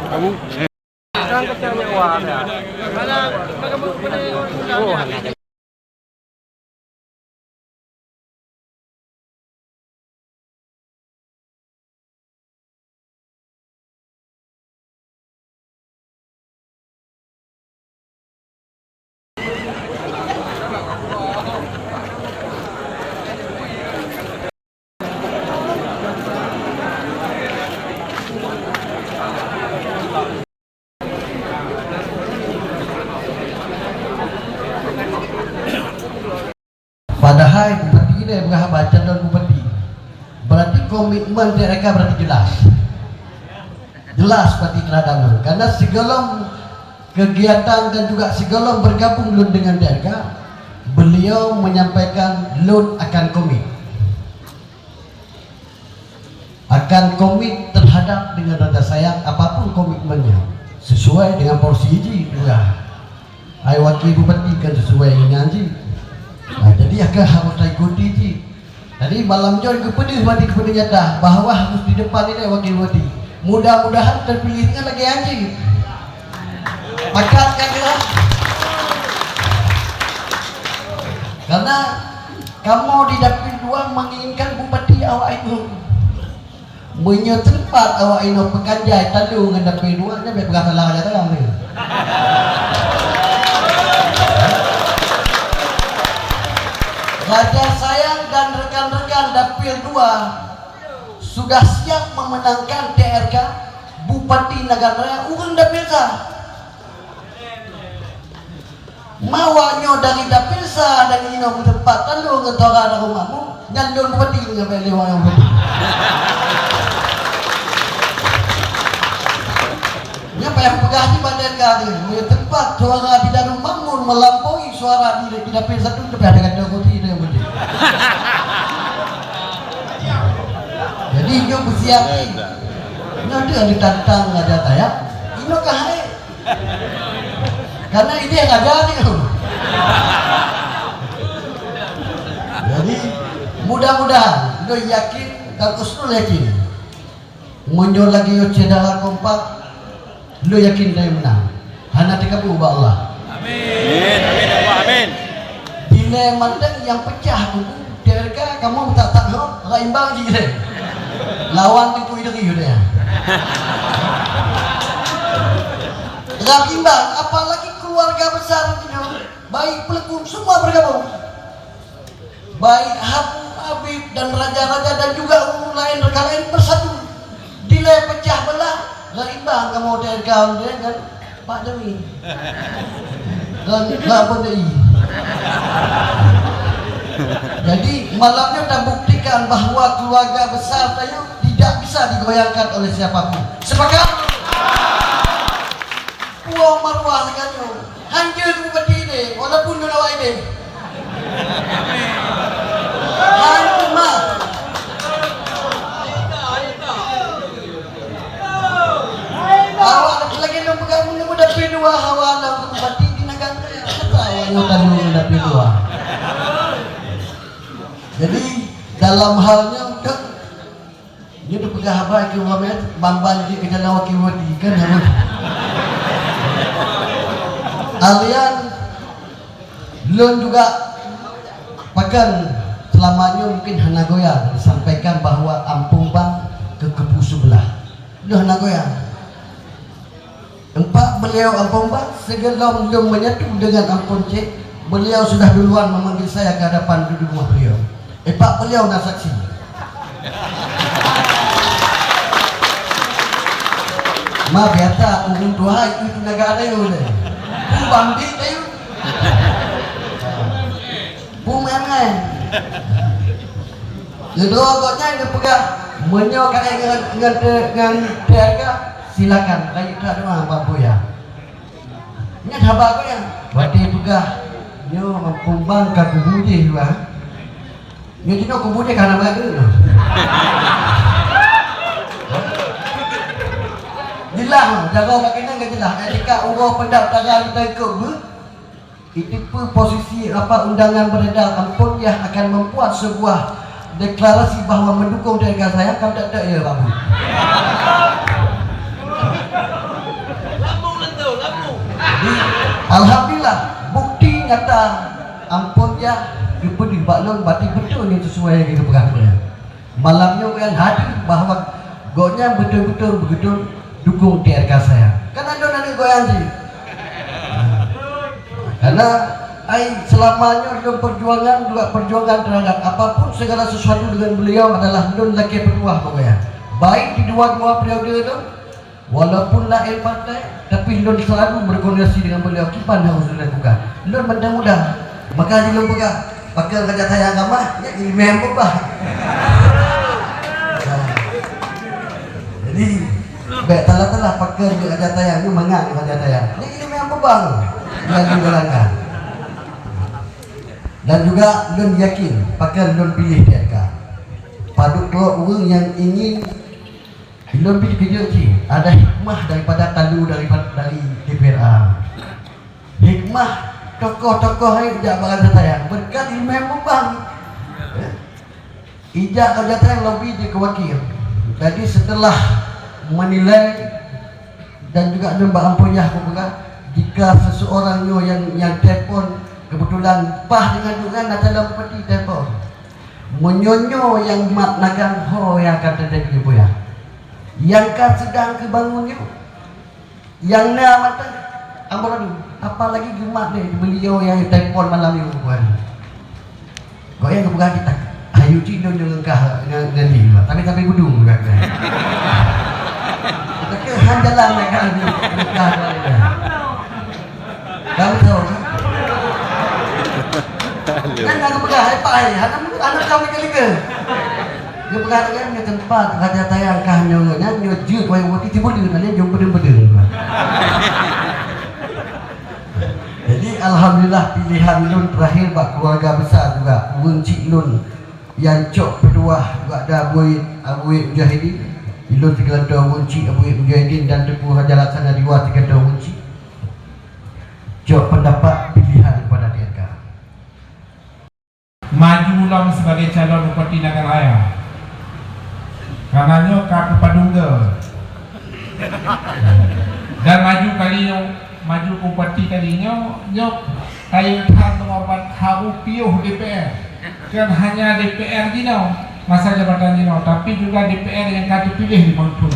Kamu padahal bupati ini berapa baca dan bupati berarti komitmen mereka berarti jelas berarti terhadap karena segala kegiatan dan juga segala bergabung Lun dengan mereka, beliau menyampaikan Lun akan komit terhadap dengan rasa sayang apapun komitmennya sesuai dengan porsi ji juga ai wakil bupati kan sesuai dengan ji. Nah, jadi akan harus ikuti ji. Tadi malam jauh kepada nyata bahwa harus di depan ini wakil bupati. Mudah-mudahan terpilihnya lagi anjing. Maka kan karena kamu di dapil 2 menginginkan bupati awak itu menyetempat awak itu pekanjai tadu dengan dapil 2 nya biar berapa aja terang ni. Raja sayang dan rekan-rekan dapil 2 sudah siap memenangkan TRK Bupati Nagara urang dapil sa. Mawanya dari dapil sa dan ino tempatan lu ngetora rumahmu nyandon bupati sampai lewat yang bupati. Nyapa yang pegah di badan kali tempat suara di dalam bangun melampaui suara di dapil satu tapi ada kata kuti itu yang penting. Jadi itu bersiap nanti ada tantang ada tayak ini kahai karena ini yang ada nih. Jadi mudah-mudahan lo yakin dan Usnul yakin muncul lagi cedera kompak lo yakin dia menang hanya dikabu Allah. Amin. Amin. Amin. Bila mandang yang pecah tu derka kamu tak tahu raimbang je dia lawan tu idri dia raimbang apalagi keluarga besar itu baik pelekung semua bergabung baik Habib dan raja-raja dan juga lain rekan lain bersatu dilai pecah belah raimbang kamu derka dia kan Pak Dewi dan Bapodei. Jadi malamnya kita buktikan bahwa keluarga besar tayo tidak bisa digoyangkan oleh siapapun. Sepakat? Pulau marwah kanyo. Hancur bupati ini walaupun nawa ini. Hancur mah. Awak lagi nak pegang muda P2 hawa nak bupati di negara tahu tadi muda P2. Jadi dalam halnya kan dia tu pegang apa ke Muhammad bamban je ke jalan wakil wadi kan harus alian Lun juga pekan selamanya mungkin Hanagoya disampaikan bahwa Ampung Bang ke Kepu sebelah dah Hanagoya empat beliau Ampung Bang segala beliau menyatu dengan Ampun Cik beliau sudah duluan memanggil saya ke hadapan duduk rumah beliau Pak beliau nak saksi. Ma biasa umum Tuhan itu negara itu deh. Bambi itu. Bumengan. Kedua koknya yang pegang menyokai dengan harga silakan. Kayak itu ada mah Pak Boya. Ini apa kau yang? Wadi pegang. Nyo mempumbang kakubuji juga. Nyo cino kubuji karena mana? Jelas, jaga bagian enggak jelas. Jika urus pendaftaran kita itu pun posisi apa undangan beredar ampun yang akan membuat sebuah deklarasi bahwa mendukung tarikat saya kan tak ada ya Pak. Jadi, alhamdulillah bukti nyata ampun ya dipedi baklon batik betul ni sesuai dengan perkara. Malamnya yang hadir bahwa gonya betul-betul begitu dukung tarikat saya. Kan ada nanti goyang sih. Karena selamanya dalam perjuangan juga perjuangan terhadap apapun segala sesuatu dengan beliau adalah nun laki penuah pokoknya. Baik di dua-dua periode itu, walaupun lain partai, tapi nun selalu berkoordinasi dengan beliau. Kipan yang harus dilakukan. Nun mudah-mudah. Maka di pegang pakai kerja saya agama, ya imam apa? Jadi, baik telah pakai kerja saya itu mengang kerja saya. Ini imam apa bang? Yang dijalankan. Dan juga lun yakin pakai lun pilih TRK. Paduk dua orang yang ingin lun pilih kerja sih ada hikmah daripada talu dari DPRA. Hikmah tokoh-tokoh yang ijak bangsa saya berkat imam bang. Ijak kerja saya lebih di kewakil. Jadi setelah menilai dan juga lun berampuyah jika seseorang yang telefon kebetulan dengan dalam peti telefon menyonyo yang maknakan yang akan terjadi ya yang kan sedang kebangunnya yang mata amradu apalagi gemak ni beliau yang telefon malam ni bukan kau yang kebuka kita ayu cino dengan ngali tapi sampai gudung juga ke handalan mereka nikah kamu tahu kan? Kan aku pegang hai anak kami kali ke? Dia pegang kan di tempat raja tayang kahnya nyojut wai wati timbul di sana jom bedeng. Jadi alhamdulillah pilihan lun terakhir bak keluarga besar juga Wuncik lun yang cok peduah juga ada Abuid Mujahidin lun Tiga Wuncik Abuid Mujahidin dan Teguh Raja Laksana Diwa Tiga Wuncik jawab pendapat pilihan kepada TRK. Maju ulang sebagai calon Bupati Nagaraya. Karenanya Kak Padungga. Dan maju Bupati kalinya nyok ayo than mengorban haru piuh DPR. Kan hanya DPR dino masa jabatan dino, tapi juga DPR yang akan dipilih di Bangpul.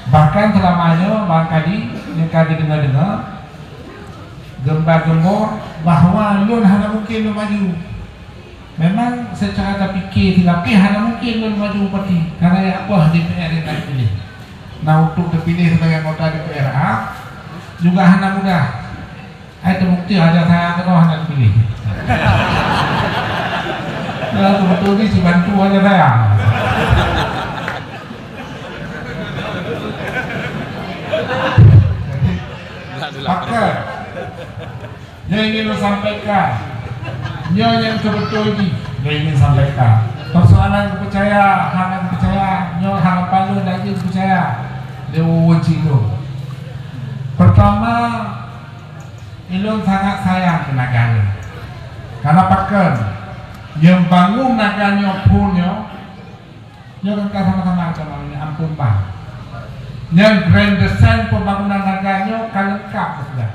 Bahkan selamanya barangkali yang akan didengar-dengar gembar-gembor bahawa lun hanya mungkin lun maju. Memang secara terfikir tapi hanya mungkin lun maju bupati karena apa DPR yang akan dipilih. Nah untuk terpilih sebagai anggota DPR juga hanya mudah. Terbukti aja saya kalau hanya dipilih. Betul ni si bantu aja saya. Maka yang ingin sampaikan, yang betul ini, yang ingin sampaikan. Persoalan kepercayaan, hanya kepercayaan, harapan lu lagi percaya, Dewa Cilo. Pertama, ilun sangat sayang ke negara. Karena pakai yang bangun negaranya punya, yang kan sama-sama namanya ampun bang. Yang grand design pembangunan negaranya kan lengkap sudah.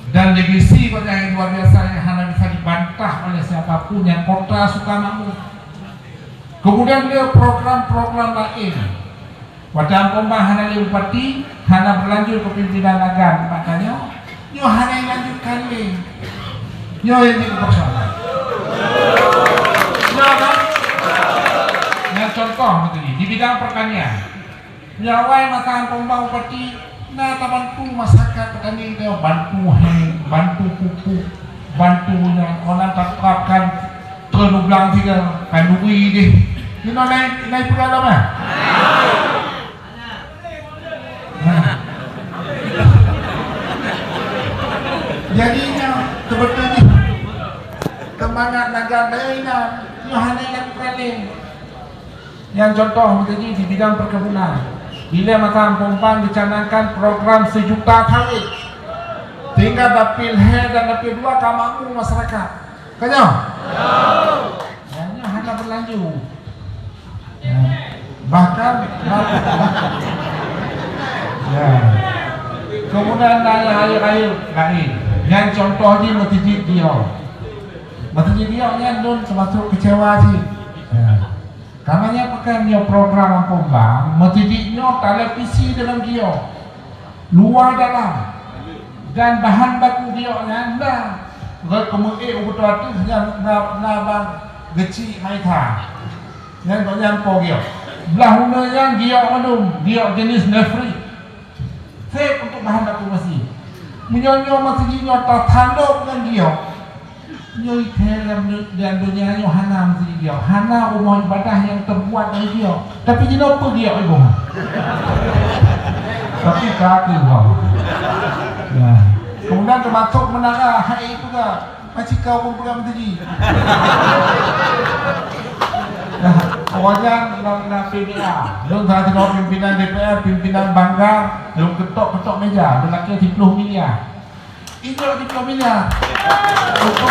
Dan legasi yang luar biasa yang hanya bisa dibantah oleh siapapun yang kontra Sukarno. Kemudian dia program-program lain. Wadang Pombang hanya bupati, hanya berlanjut ke pimpinan negara. Makanya, dia hanya yang lanjutkan ni. Dia yang dipersoalkan. Ya kan? Yang contoh begini, di bidang pertanian. Nyawai masakan Pombang bupati. Nah, bantu masyarakat petani dia bantu bantu pupuk, bantu yang orang terapkan terublang tiga kandungi deh. Ini naik pengalaman. Jadinya sebetulnya semangat negara lain yang hanya yang paling. Yang contoh begini di bidang perkebunan. Bila Mataram Pompang dicanangkan program 1 juta sawit tinggal dapil he dan dapil 2 kamamu masyarakat kanya berlanjut. Ya. Bahkan ya. Kemudian air lain. Yang contoh ni Masjid dia. Masjid dia yang don termasuk kecewa sih. Ya. Karenanya pakai dia program Pombang, masjidnya televisi dalam dia. Luar dalam. Dan bahan baku dia anda kemudian ubat tu yang nabang geci maita yang banyak pogio belahuna yang dia manum dia jenis nefri safe untuk bahan baku masih menyonyo masjidnya tertanduk dengan dia nyoi dalam dan dunia Yohana masjid dia hana rumah ibadah yang terbuat dari dia tapi dia lupa dia ibu tapi kaki ya. Kemudian termasuk menara hai juga macam kau pun pegang tadi. Nah, awalnya nak PDA, belum dah tengok pimpinan DPR, pimpinan banggar, belum ketok meja, belum kira 30 miliar. Itu 30 miliar. Untuk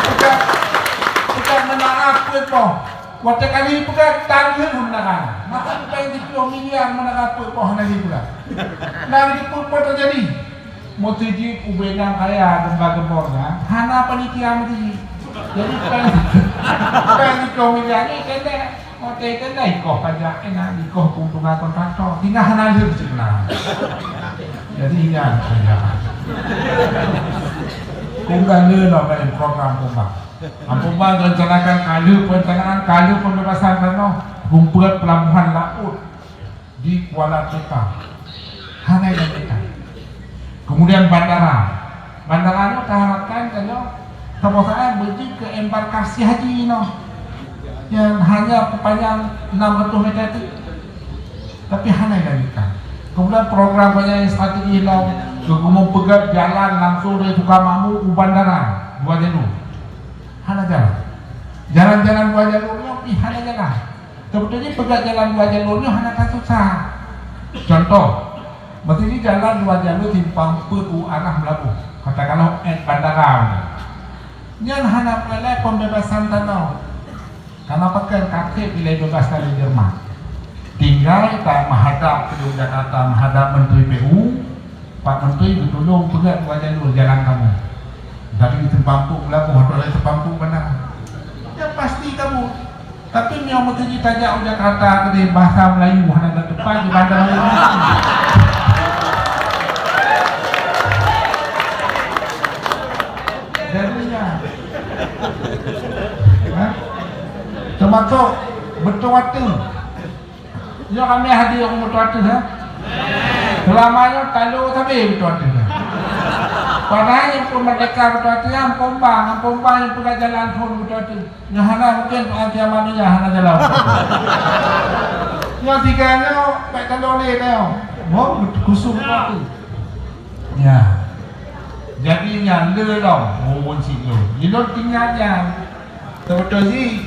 pegang menara apa? Waktu kali pegang tanggung menara. Maka pegang 30 miliar menara apa nanti pula. Nanti pun terjadi. Masjid ubenang kaya gembar-gembornya hana panitia masjid jadi kan miliar ni kena hotel kena ikoh pajak kena ikoh keuntungan kontraktor tinggal hana dia sebenarnya jadi ingat saja kunggan dia lah dalam program Pombang rencanakan kali pembebasan tanah bumpet pelabuhan laut di Kuala Tekah hana yang kita. Kemudian bandara itu diharapkan kalau saya pergi ke embarkasi haji yang hanya panjang 600 meter itu tapi hanya dilanjutkan. Kemudian program banyak strategi hilang kemudian pegat jalan langsung dari Sukarmamu ke bandara Dua Jalur hanya jalan Dua Jalurnya hanya jalan sebetulnya pegat jalan Dua Jalurnya hanya tak susah. Contoh masih jalan Dua Jalur simpang Peru arah Melabuh. Katakanlah bandara. Yang hana pelai pembebasan tanah. Karena pakai kakek bila bebas dari Jerman. Tinggal kita menghadap ke Jakarta, menghadap Menteri PU. Pak Menteri bertolong pegat Dua Jalur jalan kamu. Dari simpang Melabuh atau dari simpang benar. Ya pasti kamu. Tapi yang Menteri tajak Jakarta ke bahasa Melayu hana depan di bandara ini. Termasuk betul waktu. Ya kami hadir orang betul waktu ha. Selamanya kalau sampai betul waktu. Padahal yang pun merdeka betul waktu yang Pombang yang pegang jalan pun betul waktu. Yang hana mungkin pengajian manusia hana jalan. Yang tiganya baik kalau leh tau. Mau kusum waktu. Ya. Jadi yang le dong, mohon sih lo. Ini tinggal yang betul sih.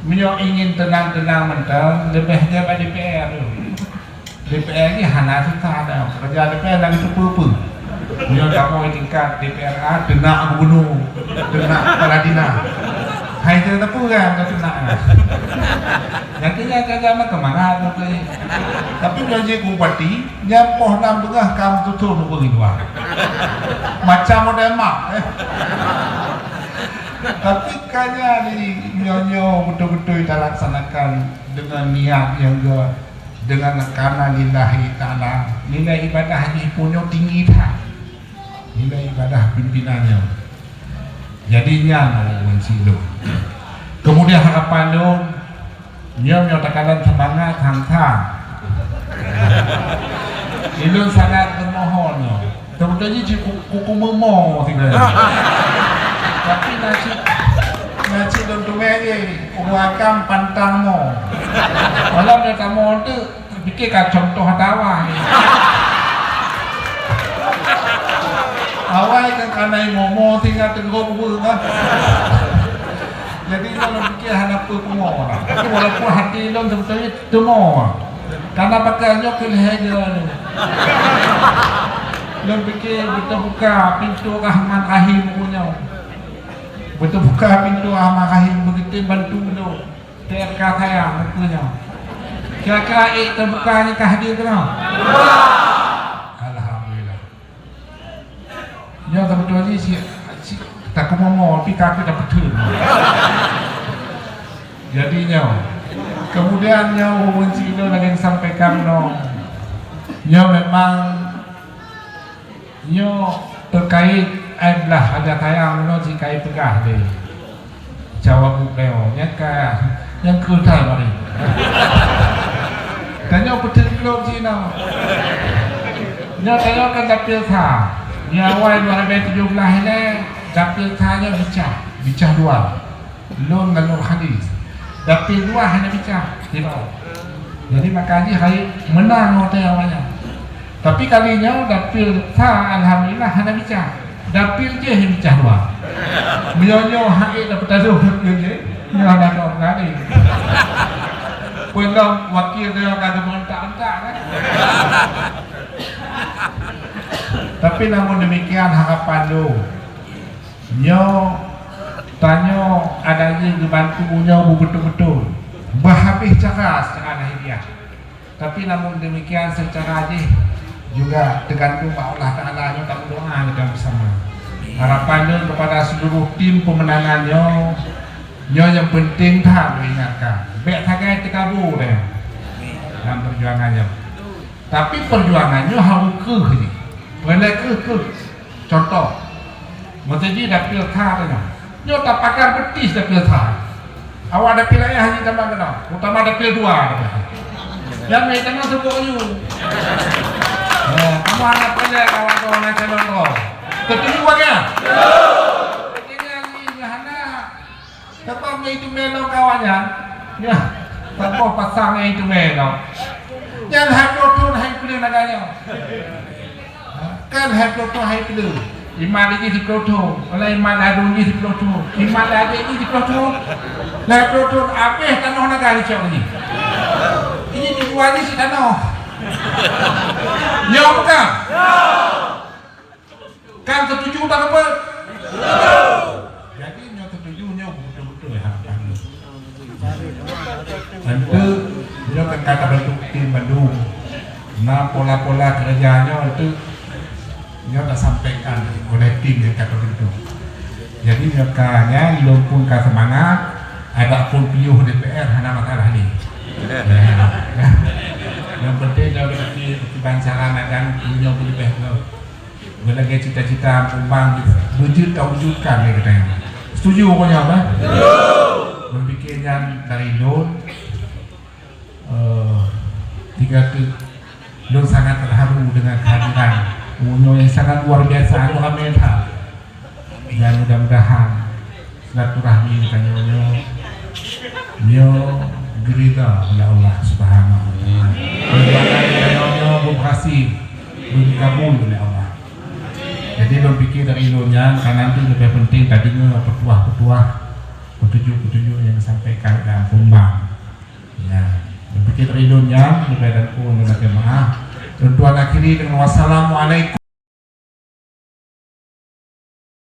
Beliau ingin tenang-tenang mentang lebihnya pada DPR tu. DPR ni hana susah dah. Kerja DPR lagi terpuluh. Beliau dah mau tingkat DPR A tenang gubernur, tenang kepala dinas. Hai tu apa kan tenang. Nantinya kerja macam mana tu? Tapi dia je bupati, dia poh nam tengah kamu tutur tu bagi dua. Macam model mak. Tapi kanya ni nyonya betul-betul kita laksanakan dengan niat yang dengan karena lillahi ta'ala. Nilai ibadah haji punya tinggi tak? Nilai ibadah pimpinannya. Jadinya orang silu. Kemudian harapan dia nyonya takalan semangat hang-hang. Ilun sangat bermohon. Sebetulnya kuku memor tinggal. Tapi nasi dan tuai ni uangkan pantang mo. Kalau mereka mo tu fikirkan contoh dakwah ni. Awal kan kanai mo tinggal tengok buah. Jadi kalau fikir hanya mo lah. Tapi walaupun hati lo sebetulnya tu mo. Karena pakaiannya kelihatan ni. Lo fikir kita buka pintu rahmat rahim punya. betul buka pintu Rahim begitu bantu tu TRK saya bukunya. Kira-kira terbukanya hadir kenal? Alhamdulillah. Nyo betul ni si tak ku mau tapi kaki dah betul. Jadi nyo kemudian nyo benci itu lagi sampaikan nyo memang nyo terkait adalah ada tayang no si kai pegah deh jawab beliau yang kerja mari tanya betul belum sih no nyo tanya kan dapil sa awal 2017 ini dapil sanya bicara dua lon dan hadis dapil dua hanya bicara jadi makanya hari menang hotel awalnya tapi kalinya dapil sa alhamdulillah hanya bicara dapil je yang bicara dua beliau hari dapat tahu dapil je nyo ada orang lain pun wakil dia kata mentak-mentak kan. Tapi namun demikian harapan lu nyo tanya ada yang dibantu nyo betul-betul berhabis cara secara lahiriah. Tapi namun demikian secara aja juga tergantung Allah Ta'ala nyo tak berdoa kita bersama. Harapan lu kepada seluruh tim pemenangan nyo yang penting tak ingatkan baik tagai terkabur dalam perjuangannya. Tapi perjuangannya harus ke boleh ke contoh Menteri dapil thar nyo tak pakar betis dapil thar awak dapil ayah hanya tambah kenal utama dapil dua yang ni tengah sebut you kamu anak pada kawan-kawan nak calon kau tertuju bagaimana? Sebab itu melong kawannya, ya, sebab pasangnya itu melong. Jangan hampir hai pilih naganya, kan hampir hai pilih. Iman lagi di proto, oleh iman adu ni di proto, iman lagi ini di proto. Lah proto apa tanah negara cakap ni? Ini dibuat ni si tanah. Ya bukan? Kan setuju tak apa? Jadi nyo setuju nyo betul-betul harapan. Tentu nyo kan kata bentuk tim Bandung. Nah pola-pola kerjanya itu nyo tak sampaikan oleh tim yang kata begitu. Jadi nyo kanya pun ka semangat ada pun piuh DPR hana masalah ni. Yang penting nyo berarti kebancaran dan nyo boleh behlo. Berlagi cita-cita umbang wujud tak wujudkan dia katanya. Setuju pokoknya apa? Berpikirnya dari Don Don sangat terharu dengan kehadiran Unyo yang sangat luar biasa Anu Hamilha. Dan mudah-mudahan silaturahmi dengan Nyo gerida oleh Allah Subhanahu wa taala. Nyo berhasil berkabul oleh Allah. Jadi lo pikir dari ilunya karena itu lebih penting tadinya petuah-petuah petunjuk-petunjuk yang disampaikan dalam kumbang. Ya, lo pikir dari ilunya lebih dan pun dengan jemaah. Tentuan akhiri dengan wassalamualaikum.